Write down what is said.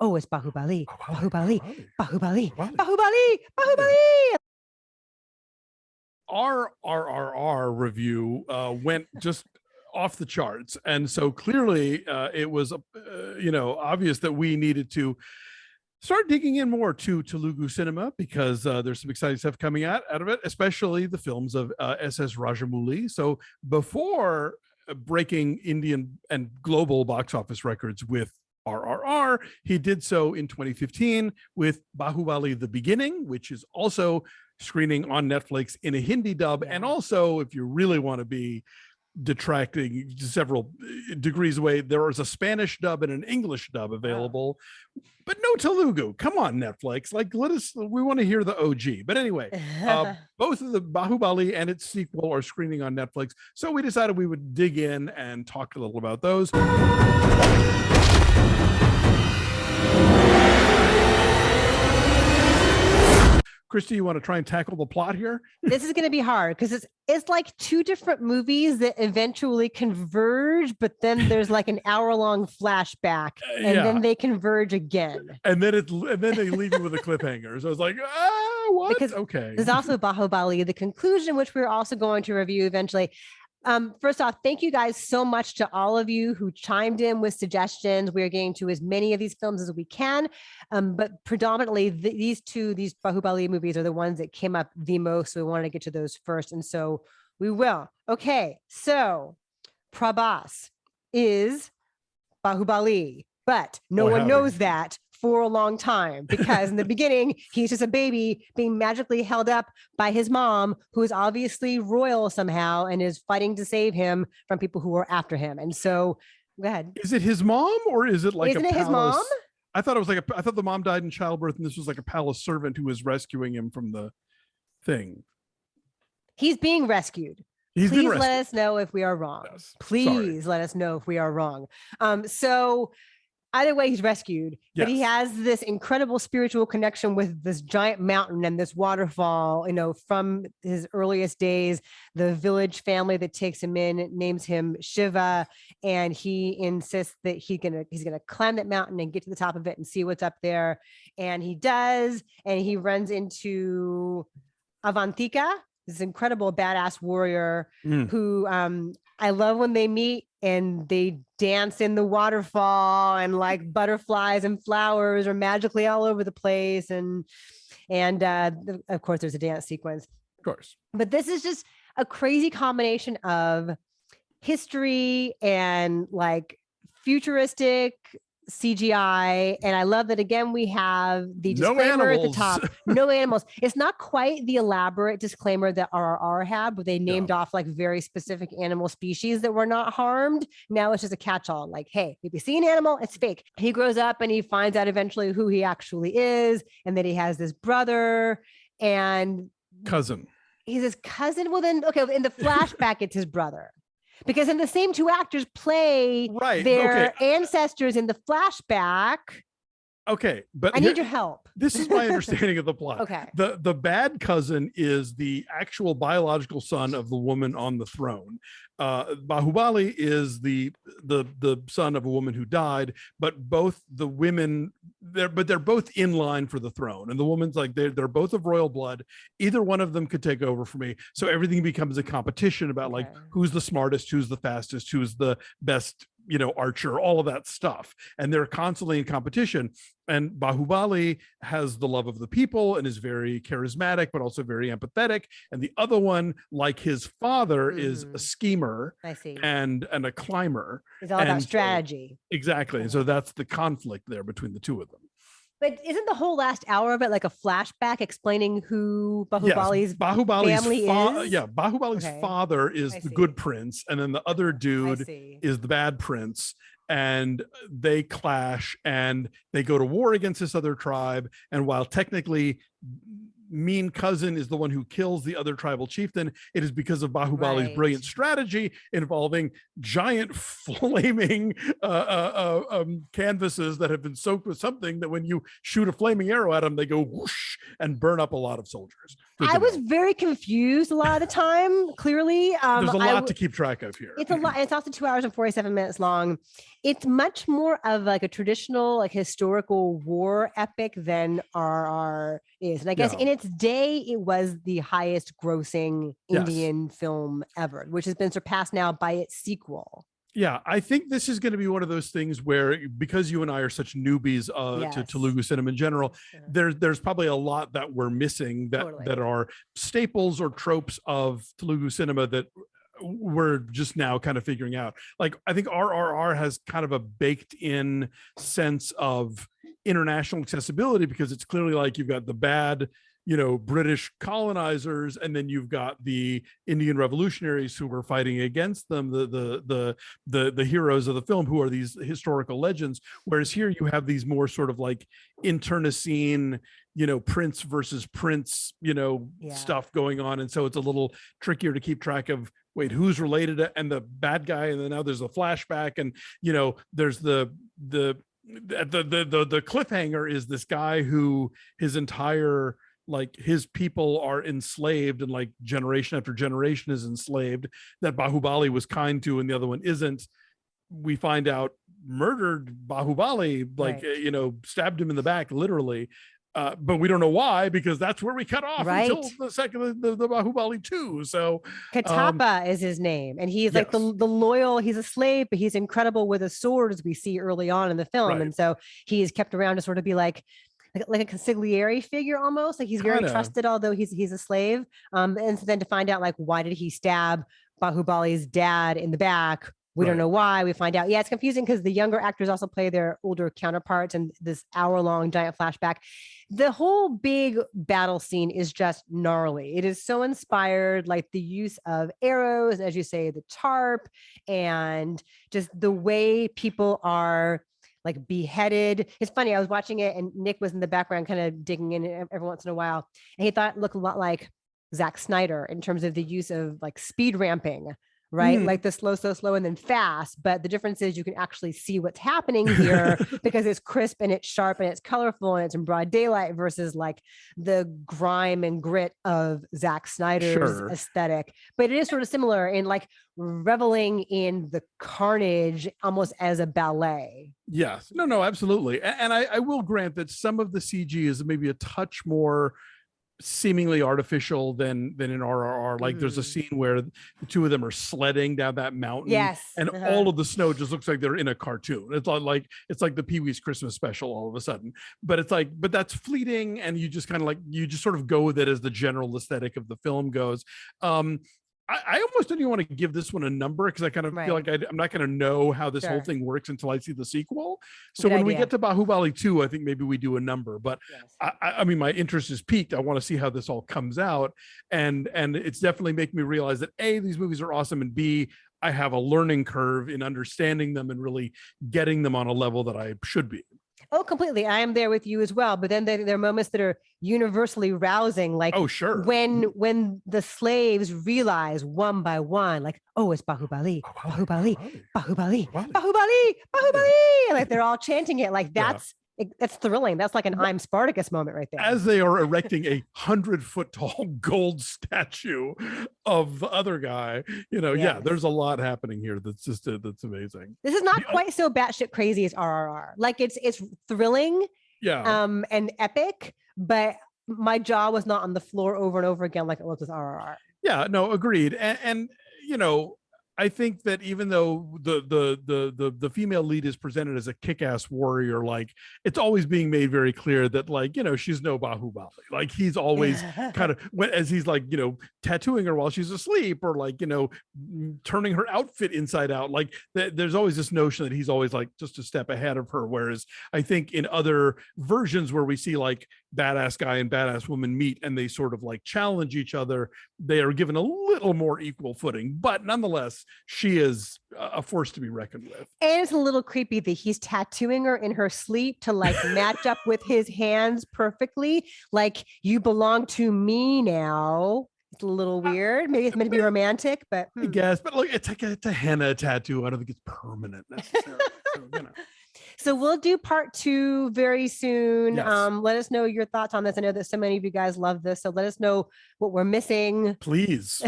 Oh, it's Baahubali. Baahubali. Baahubali. Baahubali. Baahubali. Baahubali. Our RRR review went just off the charts, and so clearly it was obvious that we needed to start digging in more to Telugu cinema, because there's some exciting stuff coming out of it, especially the films of SS Rajamouli. So before breaking Indian and global box office records with RRR, he did so in 2015 with Baahubali: The Beginning, which is also screening on Netflix in a Hindi dub. And also, if you really want to be detracting several degrees away, there is a Spanish dub and an English dub available, but no Telugu. Come on, Netflix. Like, we want to hear the OG. But anyway, both of the Baahubali and its sequel are screening on Netflix. So we decided we would dig in and talk a little about those. Christy, you want to try and tackle the plot here? This is going to be hard because it's like two different movies that eventually converge, but then there's like an hour-long flashback, and then they converge again. And then they leave you with a cliffhanger. So I was like, what? Because okay. There's also Baahubali, the conclusion, which we're also going to review eventually. First off, thank you guys so much to all of you who chimed in with suggestions. We are getting to as many of these films as we can, but predominantly these Baahubali movies are the ones that came up the most. So we wanted to get to those first, and so we will. Okay, so Prabhas is Baahubali, but no one knows that for a long time, because in the beginning, he's just a baby being magically held up by his mom, who is obviously royal somehow and is fighting to save him from people who are after him. And so, go ahead. Is it his mom, or is it like Isn't it palace? His mom? I thought it was like I thought the mom died in childbirth, and this was like a palace servant who was rescuing him from the thing. He's being rescued. Please let us know if we are wrong. Yes. Please let us know if we are wrong. So either way, he's rescued, but he has this incredible spiritual connection with this giant mountain and this waterfall, from his earliest days. The village family that takes him in names him Shiva, and he insists that he's gonna climb that mountain and get to the top of it and see what's up there. And he does, and he runs into Avantika, this incredible badass warrior who I love when they meet and they dance in the waterfall, and like butterflies and flowers are magically all over the place. And of course there's a dance sequence. Of course. But this is just a crazy combination of history and like futuristic CGI. And I love that, again, we have the disclaimer at the top. No animals. It's not quite the elaborate disclaimer that RRR had, but they named off like very specific animal species that were not harmed. Now it's just a catch-all, like, hey, if you see an animal, it's fake. He grows up and he finds out eventually who he actually is, and that he has this brother and cousin. He's his cousin. Well, then, okay, in the flashback, it's his brother. Because then the same two actors play their ancestors in the flashback. Okay, but I need your help. This is my understanding of the plot. Okay. The bad cousin is the actual biological son of the woman on the throne. Baahubali is the son of a woman who died, but both the women they're both in line for the throne, and the woman's like they're both of royal blood. Either one of them could take over for me. So everything becomes a competition about like who's the smartest, who's the fastest, who's the best, archer, all of that stuff. And they're constantly in competition. And Baahubali has the love of the people and is very charismatic, but also very empathetic. And the other one, like his father, is a schemer and a climber. It's all about strategy. Exactly. And so that's the conflict there between the two of them. But isn't the whole last hour of it like a flashback explaining who Baahubali's family is? Yeah, Baahubali's father is the good prince, and then the other dude is the bad prince, and they clash and they go to war against this other tribe. And while technically mean cousin is the one who kills the other tribal chieftain, it is because of Bahubali's brilliant strategy involving giant flaming canvases that have been soaked with something that when you shoot a flaming arrow at them, they go whoosh and burn up a lot of soldiers. I was very confused a lot of the time. Clearly, there's a lot to keep track of here. It's a lot. It's also 2 hours and 47 minutes long. It's much more of like a traditional, like historical war epic than RRR is. And I guess in its day, it was the highest grossing Indian film ever, which has been surpassed now by its sequel. Yeah, I think this is going to be one of those things where, because you and I are such newbies to Telugu cinema in general, there's probably a lot that we're missing that are staples or tropes of Telugu cinema that we're just now kind of figuring out. Like, I think RRR has kind of a baked in sense of international accessibility, because it's clearly like you've got the bad, British colonizers, and then you've got the Indian revolutionaries who were fighting against them, the heroes of the film, who are these historical legends. Whereas here you have these more sort of like internecine, prince versus prince, stuff going on. And so it's a little trickier to keep track of, wait, who's related to, and the bad guy. And then now there's a flashback, and, there's the cliffhanger is this guy who his entire, like, his people are enslaved, and like generation after generation is enslaved, that Bahubali was kind to and the other one isn't. We find out murdered Bahubali, like, stabbed him in the back, literally. But we don't know why, because that's where we cut off until the second, the Bahubali 2. So Katapa is his name, and he's like the loyal, he's a slave, but he's incredible with a sword, as we see early on in the film. And so he is kept around to sort of be like a consigliere figure, almost like he's very trusted, although he's a slave. And so then to find out, like, why did he stab Bahubali's dad in the back? We don't know why. We find out. Yeah, it's confusing because the younger actors also play their older counterparts, and this hour-long giant flashback. The whole big battle scene is just gnarly. It is so inspired, like the use of arrows, as you say, the tarp, and just the way people are like beheaded. It's funny. I was watching it, and Nick was in the background, kind of digging in every once in a while, and he thought it looked a lot like Zack Snyder in terms of the use of like speed ramping. Right? Like the slow, and then fast. But the difference is you can actually see what's happening here because it's crisp and it's sharp and it's colorful and it's in broad daylight, versus like the grime and grit of Zack Snyder's aesthetic. But it is sort of similar in like reveling in the carnage almost as a ballet. Yes. No, absolutely. And I will grant that some of the CG is maybe a touch more seemingly artificial than in RRR. Like there's a scene where the two of them are sledding down that mountain, and all of the snow just looks like they're in a cartoon. It's like the Pee-wee's Christmas special all of a sudden. But it's like, but that's fleeting, and you just kind of like, you just sort of go with it as the general aesthetic of the film goes. I almost don't even want to give this one a number, because I kind of feel like I'm not going to know how this whole thing works until I see the sequel. So when we get to Bahubali 2, I think maybe we do a number. But I mean, my interest is piqued. I want to see how this all comes out, and it's definitely making me realize that A, these movies are awesome, and B, I have a learning curve in understanding them and really getting them on a level that I should be. Oh, completely. I am there with you as well. But then there are moments that are universally rousing, like when the slaves realize one by one, like, oh, it's Bahubali, Bahubali, Bahubali, Bahubali, Bahubali. Like they're all chanting it. Like that's thrilling. That's like an I'm Spartacus moment right there. As they are erecting a 100-foot tall gold statue of the other guy, there's a lot happening here. That's just that's amazing. This is not quite so batshit crazy as RRR. Like it's thrilling, and epic, but my jaw was not on the floor over and over again like it was with RRR. Yeah, no, agreed. And I think that even though the female lead is presented as a kick-ass warrior, like it's always being made very clear that, like, she's no Bahubali. Like he's always kind of, as he's like, tattooing her while she's asleep, or like, turning her outfit inside out. Like there's always this notion that he's always like just a step ahead of her. Whereas I think in other versions where we see like badass guy and badass woman meet and they sort of like challenge each other, they are given a little more equal footing. But nonetheless, she is a force to be reckoned with. And it's a little creepy that he's tattooing her in her sleep to like match up with his hands perfectly. Like, you belong to me now. It's a little weird. Maybe it's meant to be romantic, but I guess. But look, it's a henna tattoo. I don't think it's permanent necessarily. So, So we'll do part 2 very soon. Yes. Let us know your thoughts on this. I know that so many of you guys love this. So let us know what we're missing. Please.